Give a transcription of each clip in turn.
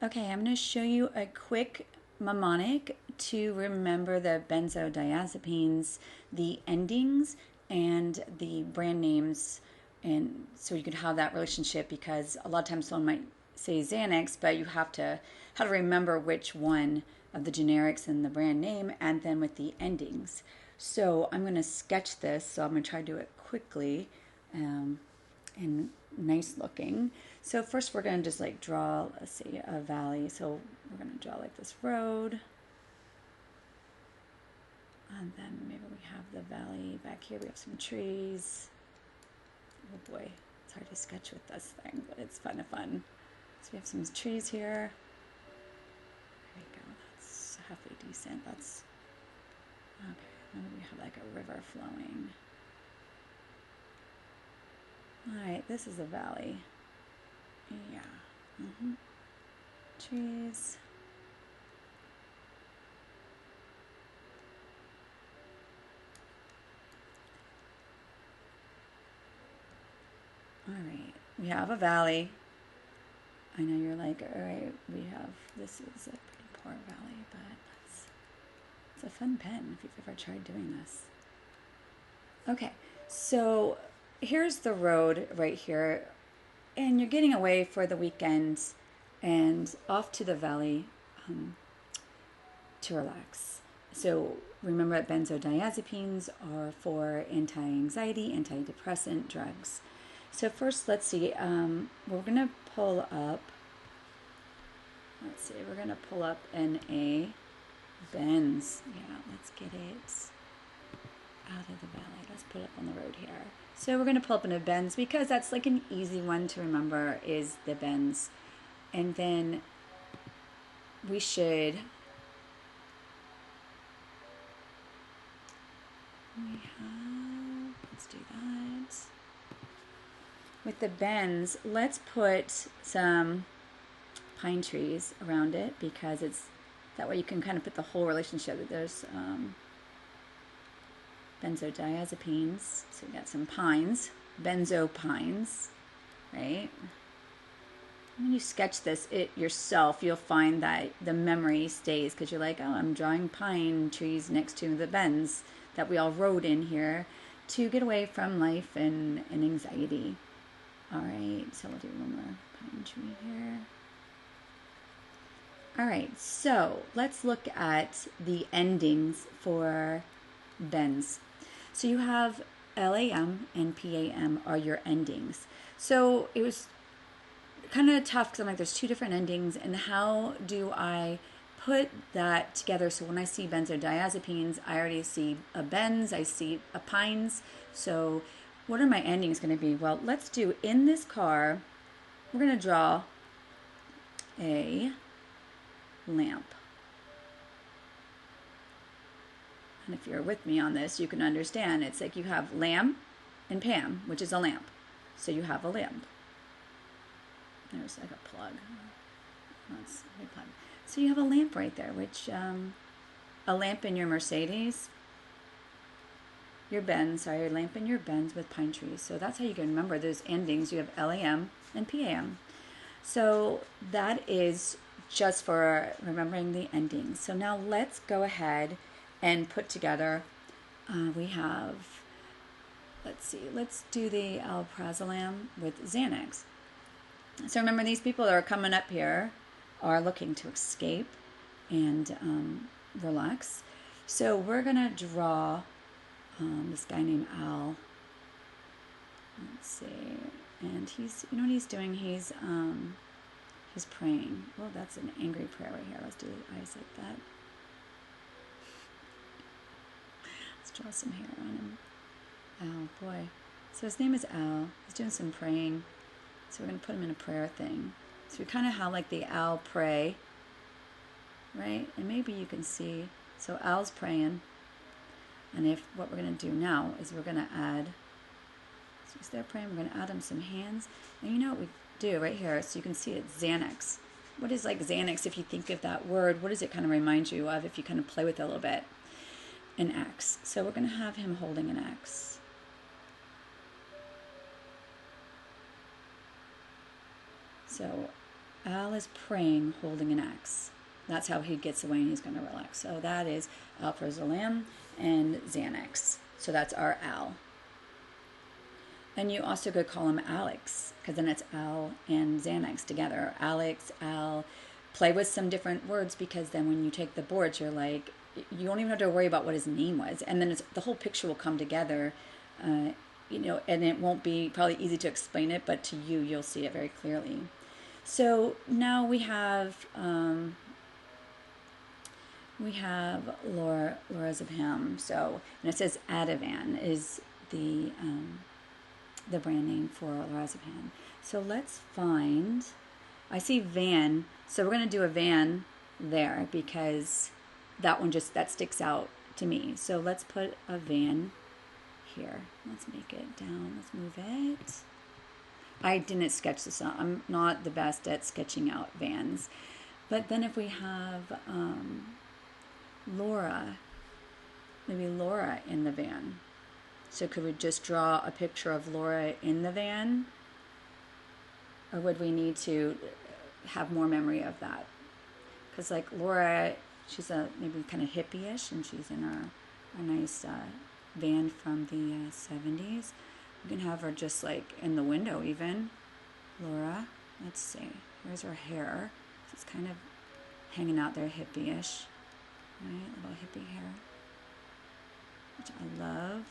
Okay, I'm going to show you a quick mnemonic to remember the benzodiazepines, the endings, and the brand names. And so you could have that relationship because a lot of times someone might say Xanax, but you have to how to remember which one of the generics and the brand name, and then with the endings. So I'm going to sketch this. So I'm going to try to do it quickly. And nice looking. So first we're going to just like draw, let's see, a valley. So we're going to draw like this road. And then maybe we have the valley back here. We have some trees. Oh boy, it's hard to sketch with this thing, but it's fun. So we have some trees here. There we go. That's halfway decent. That's okay. Then we have like a river flowing. All right, this is a valley. Yeah. Trees. All right, we have a valley. I know you're like, all right, this is a pretty poor valley, but it's a fun pen if you've ever tried doing this. Okay, so here's the road right here, and you're getting away for the weekend and off to the valley to relax. So remember that benzodiazepines are for anti-anxiety, antidepressant drugs. So first, let's see, we're going to pull up, we're going to pull up an A, Benz. Yeah, let's get it out of the valley. Let's put it up on the road here. So we're going to pull up in a Benz because that's like an easy one to remember is the Benz. And then we should, let's do that. With the Benz, let's put some pine trees around it because it's that way you can kind of put the whole relationship. There's benzodiazepines, so we got some pines, benzo pines, right? When you sketch this yourself, you'll find that the memory stays because you're like, oh, I'm drawing pine trees next to the Benz that we all rode in here to get away from life and anxiety. All right, so we'll do one more pine tree here. All right, so let's look at the endings for Benz. So you have LAM and PAM are your endings. So it was kind of tough because I'm like, there's two different endings, and how do I put that together? So when I see benzodiazepines, I already see a Benz, I see a Pines. So what are my endings going to be? Well, let's do in this car, we're going to draw a lamp. And if you're with me on this, you can understand it's like you have Lam and Pam, which is a lamp. So you have a lamp. There's like a plug. That's a plug. So you have a lamp right there, which a lamp in your Mercedes, your lamp in your Benz with pine trees. So that's how you can remember those endings. You have LAM and PAM. So that is just for remembering the endings. So now let's go ahead and put together, we have, let's do the alprazolam with Xanax. So remember, these people that are coming up here are looking to escape and relax. So we're going to draw this guy named Al. Let's see. And he's, you know what he's doing? He's praying. Well, that's an angry prayer right here. Let's do the eyes like that. Let's draw some hair on him. Al, boy. So his name is Al. He's doing some praying. So we're going to put him in a prayer thing. So we kind of have like the Al pray, right? And maybe you can see, so Al's praying. And what we're going to do now is we're going to add, so he's there praying, we're going to add him some hands. And you know what we do right here, so you can see it's Xanax. What is like Xanax, if you think of that word, what does it kind of remind you of if you kind of play with it a little bit? An X. So we're going to have him holding an X. So Al is praying, holding an axe. That's how he gets away and he's going to relax. So that is alprazolam and Xanax. So that's our Al. And you also could call him Alex, because then it's Al and Xanax together. Alex, Al. Play with some different words, because then when you take the boards, you're like, you don't even have to worry about what his name was. And then the whole picture will come together, and it won't be probably easy to explain it, but to you, you'll see it very clearly. So now we have lorazepam. So, and it says Ativan is the brand name for lorazepam. So let's find, I see van, so we're going to do a van there because that one that sticks out to me. So let's put a van here. Let's make it down. Let's move it. I didn't sketch this out. I'm not the best at sketching out vans. But then if we have Laura, maybe Laura in the van. So could we just draw a picture of Laura in the van? Or would we need to have more memory of that? Because like Laura, she's maybe kind of hippie-ish, and she's in a nice van from the 70s. We can have her just like in the window even. Laura, let's see. Here's her hair. It's kind of hanging out there hippie-ish. Right, little hippie hair, which I love.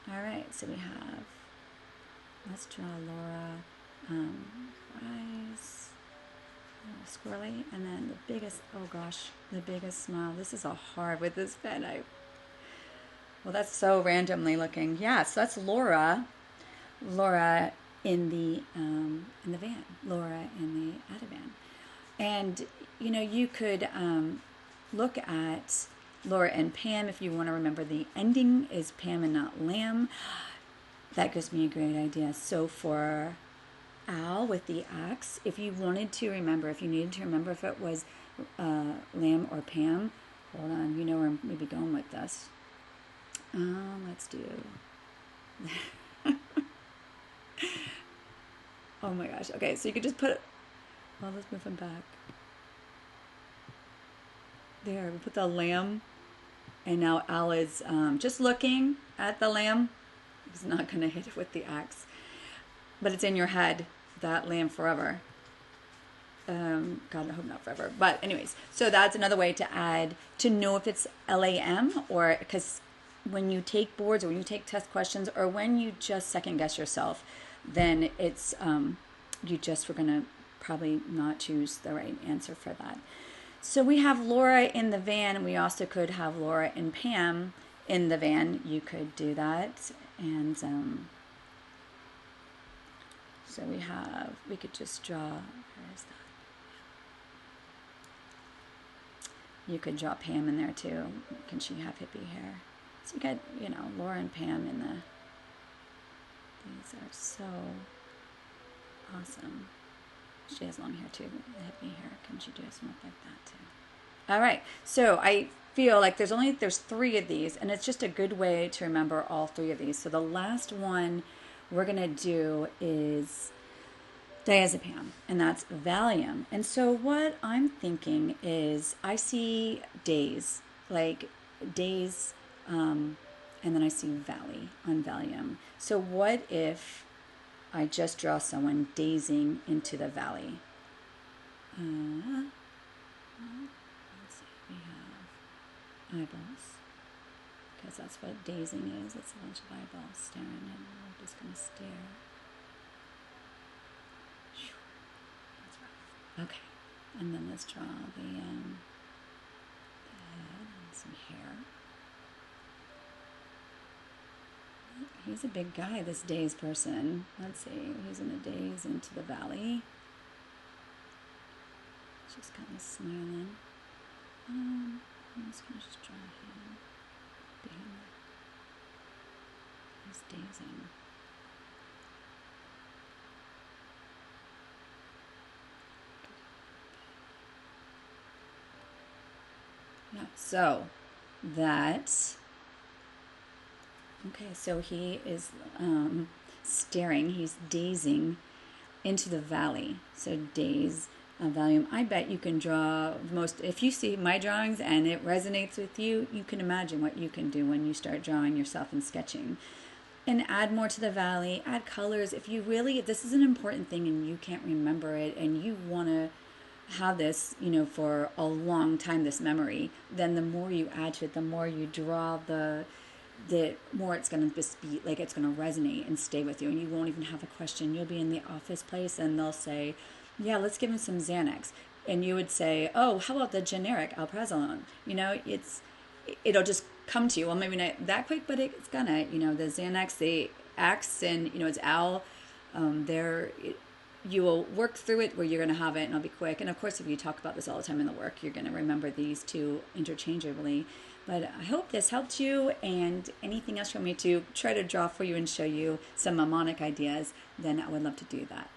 All right, so we have, let's draw Laura, eyes, squirrely, and then the biggest, oh gosh, the biggest smile. This is a hard with this pen. Well, that's so randomly looking. Yeah, so that's Laura in the van, Laura in the Ativan. And, you could look at Laura and Pam if you want to remember the ending is Pam and not Lamb. That gives me a great idea. So for Al with the axe, if you wanted to remember, if you needed to remember if it was Lamb or Pam, hold on, you know where I'm maybe going with this. Let's do... Oh my gosh. Okay, so you could just put it... Well, let's move him back. There, we put the lamb, and now Al is just looking at the lamb. He's not going to hit it with the axe, but it's in your head, that lamb forever. God, I hope not forever. But anyways, so that's another way to know if it's LAM, or because when you take boards or when you take test questions or when you just second guess yourself, then it's, we're going to probably not choose the right answer for that. So we have Laura in the van, and we also could have Laura and Pam in the van. You could do that. And so we could just draw, where is that? You could draw Pam in there too. Can she have hippie hair? So you got, Laura and Pam in the, these are so awesome. She has long hair too, the hippie hair. Can she do something like that too? All right, so I feel like there's 3 of these, and it's just a good way to remember all 3 of these. So the last one we're gonna do is diazepam, and that's Valium. And so what I'm thinking is I see days, like days, and then I see valley on Valium. So what if I just draw someone dazing into the valley? Let's see, we have eyeballs, because that's what dazing is. It's a bunch of eyeballs staring, and we're just going to stare. That's rough. Okay, and then let's draw the head and some hair. He's a big guy, this daze person. Let's see, he's in a daze into the valley. Just kind of smiling. I'm just going to just draw him behind that. He's dazing. Yeah, so that's... Okay, so he is staring, he's dazing into the valley. So daze, volume. I bet you can draw most, if you see my drawings and it resonates with you, you can imagine what you can do when you start drawing yourself and sketching. And add more to the valley, add colors. If you really, if this is an important thing and you can't remember it and you want to have this, for a long time, this memory, then the more you add to it, the more you draw, the more it's going to just be like, it's going to resonate and stay with you, and you won't even have a question. You'll be in the office place and they'll say, yeah, let's give him some Xanax. And you would say, oh, how about the generic alprazolam? It'll just come to you. Well, maybe not that quick, but it's gonna, the Xanax, the X, and, it's Al, you will work through it where you're going to have it and it'll be quick. And of course, if you talk about this all the time in the work, you're going to remember these two interchangeably. But I hope this helped you, and anything else you want me to try to draw for you and show you some mnemonic ideas, then I would love to do that.